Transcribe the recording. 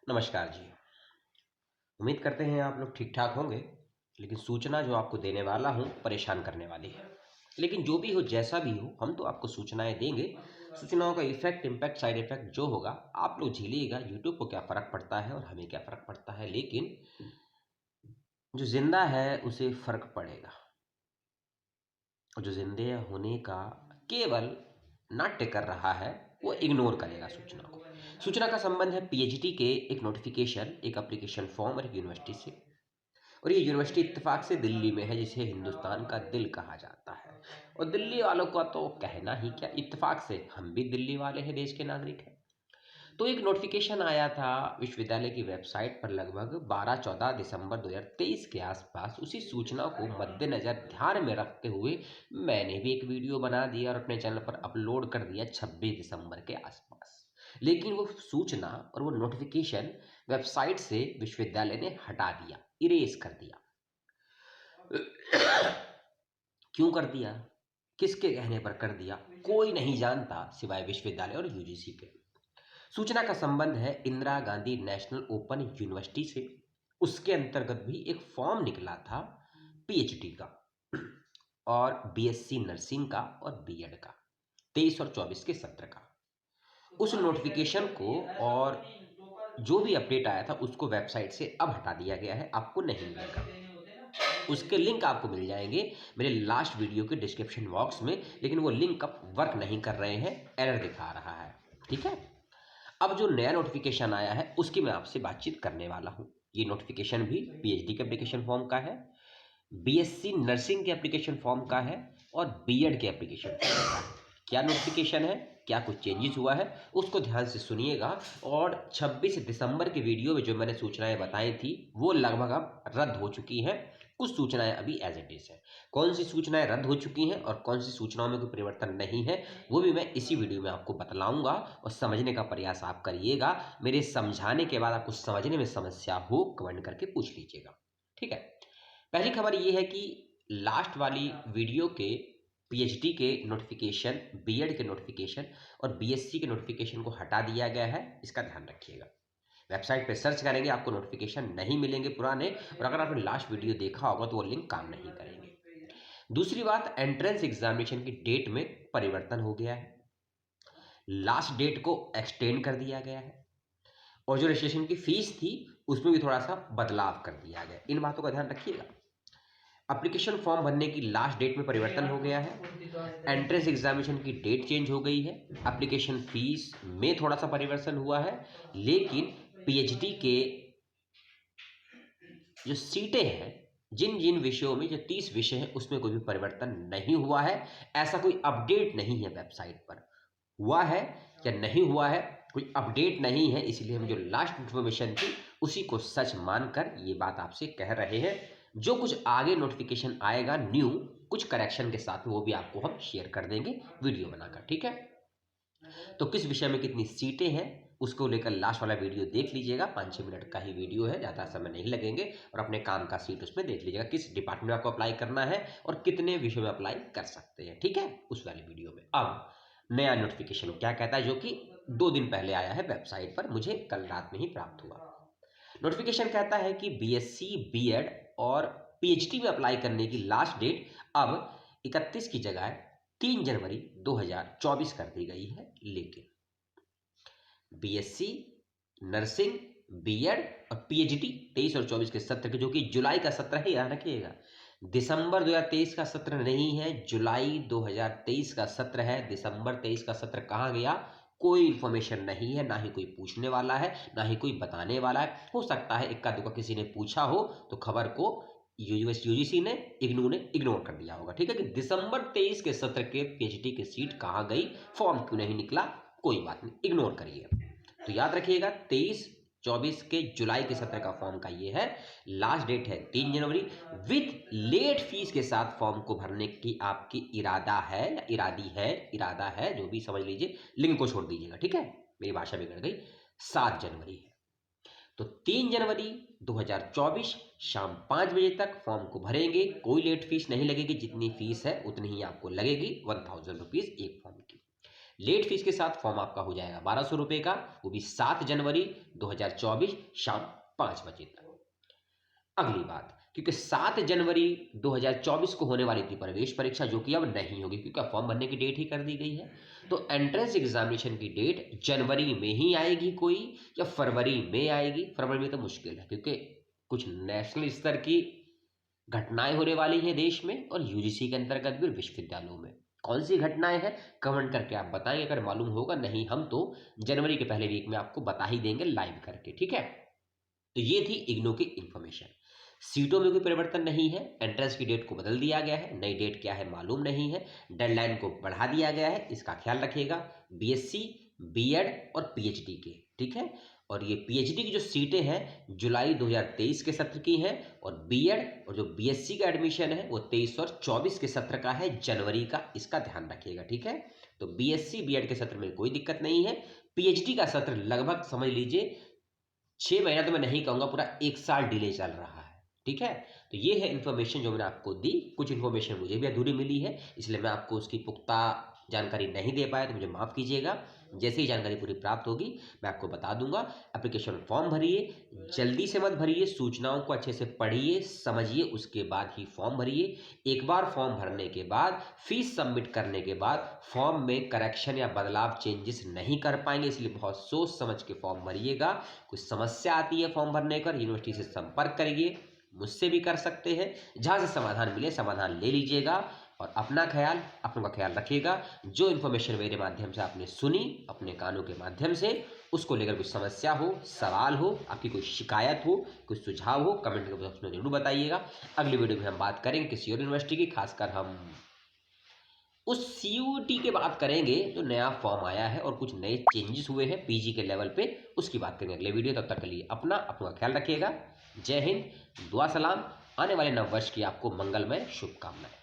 नमस्कार जी। उम्मीद करते हैं आप लोग ठीक-ठाक होंगे, लेकिन सूचना जो आपको देने वाला हूँ, परेशान करने वाली है। लेकिन जो भी हो, जैसा भी हो, हम तो आपको सूचनाएँ देंगे। सूचनाओं का इफ़ेक्ट, इम्पैक्ट, साइड इफ़ेक्ट जो होगा, आप लोग झेलिएगा। यूट्यूब को क्या फ़र्क पड़ता है और हमें क्या फ़र्क पड़ता है, लेकिन जो ज़िंदा है, उसे फ़र्क पड़ेगा। और जो ज़िंदे होने का केवल नाट्य कर रहा है, वो इग्नोर करेगा सूचना को। सूचना का संबंध है पीएचडी के एक नोटिफ़िकेशन, एक एप्लीकेशन फ़ॉर्म और एक यूनिवर्सिटी से। और ये यूनिवर्सिटी इत्तेफाक से दिल्ली में है, जिसे हिंदुस्तान का दिल कहा जाता है। और दिल्ली वालों का तो कहना ही क्या, इत्तेफाक से हम भी दिल्ली वाले हैं, देश के नागरिक हैं। तो एक नोटिफिकेशन आया था विश्वविद्यालय की वेबसाइट पर लगभग 12-14 दिसंबर 2023 के आसपास। उसी सूचना को मद्देनजर ध्यान में रखते हुए मैंने भी एक वीडियो बना दिया और अपने चैनल पर अपलोड कर दिया 26 दिसंबर के आसपास। लेकिन वो सूचना और वो नोटिफिकेशन वेबसाइट से विश्वविद्यालय ने हटा दिया, इरेज कर दिया। क्यों कर दिया, किसके कहने पर कर दिया, कोई नहीं जानता सिवाय विश्वविद्यालय और यूजीसी के। सूचना का संबंध है Indira Gandhi national open university से। उसके अंतर्गत भी एक फॉर्म निकला था पीएचडी का और बीएससी नर्सिंग का और बीएड का, 23 और 24 के सत्र का। उस नोटिफिकेशन को और जो भी अपडेट आया था उसको वेबसाइट से अब हटा दिया गया है, आपको नहीं मिलेगा। उसके लिंक आपको मिल जाएंगे मेरे लास्ट वीडियो के डिस्क्रिप्शन बॉक्स में, लेकिन वो लिंक अब वर्क नहीं कर रहे हैं, एरर दिखा रहा है। ठीक है, अब जो नया नोटिफिकेशन आया है उसकी मैं आपसे बातचीत करने वाला हूँ। ये नोटिफिकेशन भी पीएचडी के एप्लीकेशन फॉर्म का है, बीएससी नर्सिंग के एप्लीकेशन फॉर्म का है और बीएड के एप्लीकेशन फॉर्म का है। क्या नोटिफिकेशन है, क्या कुछ चेंजेस हुआ है, उसको ध्यान से सुनिएगा। और 26 दिसंबर के वीडियो में जो मैंने सूचनाएं बताई थी वो लगभग अब रद्द हो चुकी हैं। कुछ सूचनाएं अभी एज इट इज है। कौन सी सूचनाएं रद्द हो चुकी हैं और कौन सी सूचनाओं में कोई परिवर्तन नहीं है, वो भी मैं इसी वीडियो में आपको बतलाऊंगा और समझने का प्रयास आप करिएगा। मेरे समझाने के बाद आपको समझने में समस्या हो, कमेंट करके पूछ लीजिएगा। ठीक है, पहली खबर ये है कि लास्ट वाली वीडियो के पीएचडी के नोटिफिकेशन, बीएड के नोटिफिकेशन और बीएससी के नोटिफिकेशन को हटा दिया गया है, इसका ध्यान रखिएगा। वेबसाइट पे सर्च करेंगे आपको नोटिफिकेशन नहीं मिलेंगे पुराने, और अगर आपने लास्ट वीडियो देखा होगा तो वो लिंक काम नहीं करेंगे। दूसरी बात, एंट्रेंस एग्जामिनेशन की डेट में परिवर्तन हो गया है। लास्ट डेट को एक्सटेंड कर दिया गया है और जो रजिस्ट्रेशन की फीस थी उसमें भी थोड़ा सा बदलाव कर दिया गया। इन बातों का ध्यान रखिएगा। एप्लीकेशन फॉर्म भरने की लास्ट डेट में परिवर्तन हो गया है। एंट्रेंस एग्जामिनेशन की डेट चेंज हो गई है। एप्लीकेशन फीस में थोड़ा सा परिवर्तन हुआ है, लेकिन पीएचडी के जो सीटें हैं, जिन जिन विषयों में, जो 30 विषय हैं, उसमें कोई भी परिवर्तन नहीं हुआ है। ऐसा कोई अपडेट नहीं है वेबसाइट पर। हुआ है या नहीं हुआ है, कोई अपडेट नहीं है, इसलिए हम जो लास्ट इन्फॉर्मेशन थी उसी को सच मानकर ये बात आपसे कह रहे हैं। जो कुछ आगे नोटिफिकेशन आएगा न्यू, कुछ करेक्शन के साथ में, वो भी आपको हम शेयर कर देंगे वीडियो बनाकर। ठीक है, तो किस विषय में कितनी सीटें हैं उसको लेकर लास्ट वाला वीडियो देख लीजिएगा। 5-6 मिनट का ही वीडियो है, ज़्यादा समय नहीं लगेंगे, और अपने काम का सीट उसमें देख लीजिएगा किस डिपार्टमेंट में आपको अप्लाई करना है और कितने विषय में अप्लाई कर सकते हैं। ठीक है, उस वाली वीडियो में। अब नया नोटिफिकेशन क्या कहता है, जो कि 2 दिन पहले आया है वेबसाइट पर, मुझे कल रात में ही प्राप्त हुआ। नोटिफिकेशन कहता है कि बीएससी, बीएड और पीएचडी में अप्लाई करने की लास्ट डेट अब 31 की जगह 3 जनवरी 2024 कर दी गई है। लेकिन बीएससी नर्सिंग, बीएड और पीएचडी 23 और 24 के सत्र के, जो कि जुलाई का सत्र है, याद रखिएगा, दिसंबर 2023 का सत्र नहीं है, जुलाई 2023 का सत्र है। दिसंबर 23 का सत्र कहाँ गया, कोई इंफॉर्मेशन नहीं है, ना ही कोई पूछने वाला है, ना ही कोई बताने वाला है। हो सकता है इक्का दुक्का किसी ने पूछा हो तो खबर को यूजीसी ने, इग्नू ने इग्नोर कर दिया होगा। ठीक है, कि दिसंबर 23 के सत्र के पीएचडी की सीट कहाँ गई, फॉर्म क्यों नहीं निकला, कोई बात नहीं, इग्नोर करिए। तो याद रखिएगा 23-24 के जुलाई के सत्र का फॉर्म का ये है, लास्ट डेट है 3 जनवरी। विथ लेट फीस के साथ फॉर्म को भरने की आपकी इरादा है या इरादा है, जो भी समझ लीजिए, लिंक को छोड़ दीजिएगा। ठीक है, मेरी भाषा बिगड़ गई। 7 जनवरी है, तो 3 जनवरी 2024 शाम 5 बजे तक फॉर्म को भरेंगे। कोई लेट फीस नहीं लगेगी, जितनी फीस है उतनी ही आपको लगेगी, 1000 रुपीज एक फॉर्म की। लेट फीस के साथ फॉर्म आपका हो जाएगा 1200 रुपये का, वो भी 7 जनवरी 2024 शाम 5 बजे तक। अगली बात, क्योंकि 7 जनवरी 2024 को होने वाली थी प्रवेश परीक्षा, जो कि अब नहीं होगी क्योंकि फॉर्म भरने की डेट ही कर दी गई है, तो एंट्रेंस एग्जामिनेशन की डेट जनवरी में ही आएगी कोई, या फरवरी में आएगी। फरवरी में तो मुश्किल है क्योंकि कुछ नेशनल स्तर की घटनाएं होने वाली हैं देश में और यूजीसी के अंतर्गत भी विश्वविद्यालयों में। कौन सी घटनाएं हैं कमेंट करके आप बताएं अगर मालूम होगा, नहीं हम तो जनवरी के पहले वीक में आपको बता ही देंगे लाइव करके, ठीक है। तो ये थी इग्नू की इंफॉर्मेशन। सीटों में कोई परिवर्तन नहीं है, एंट्रेंस की डेट को बदल दिया गया है, नई डेट क्या है मालूम नहीं है, डेडलाइन को बढ़ा दिया गया है, इसका ख्याल रखिएगा। बीएससी, बीएड और पीएचडी के, ठीक है। और ये पीएचडी की जो सीटें हैं जुलाई 2023 के सत्र की हैं, और बीएड और जो बीएससी का एडमिशन है वो 23 और 24 के सत्र का है, जनवरी का, इसका ध्यान रखिएगा, ठीक है। तो बीएससी बीएड के सत्र में कोई दिक्कत नहीं है। पीएचडी का सत्र लगभग समझ लीजिए 6 महीना तो मैं नहीं कहूँगा, पूरा 1 साल डिले चल रहा है, ठीक है। तो ये है इन्फॉर्मेशन जो मैंने आपको दी। कुछ इन्फॉर्मेशन मुझे भी अधूरी मिली है, इसलिए मैं आपको उसकी पुख्ता जानकारी नहीं दे पाया, तो मुझे माफ़ कीजिएगा। जैसे ही जानकारी पूरी प्राप्त होगी मैं आपको बता दूंगा। एप्लीकेशन फॉर्म भरिए, जल्दी से मत भरिए, सूचनाओं को अच्छे से पढ़िए समझिए, उसके बाद ही फॉर्म भरिए। एक बार फॉर्म भरने के बाद, फीस सबमिट करने के बाद फॉर्म में करेक्शन या बदलाव चेंजेस नहीं कर पाएंगे, इसलिए बहुत सोच समझ के फॉर्म भरिएगा। कुछ समस्या आती है फॉर्म भरने कर, यूनिवर्सिटी से संपर्क करिए, मुझसे भी कर सकते हैं, जहाँ से समाधान मिले समाधान ले लीजिएगा। और अपना ख्याल, अपनों का ख्याल रखिएगा। जो इन्फॉर्मेशन मेरे माध्यम से आपने सुनी, अपने कानों के माध्यम से, उसको लेकर कुछ समस्या हो, सवाल हो, आपकी कोई शिकायत हो, कुछ सुझाव हो, कमेंट के बॉक्स में जरूर बताइएगा। अगली वीडियो में हम बात करेंगे किसी और यूनिवर्सिटी की, खासकर हम उस सीयूटी के बात करेंगे जो नया फॉर्म आया है और कुछ नए चेंजेस हुए हैं पीजी के लेवल पे, उसकी बात करेंगे अगले वीडियो। तब तक के लिए अपना ख्याल रखिएगा। जय हिंद, दुआ सलाम। आने वाले नव वर्ष की आपको मंगलमय शुभकामनाएं।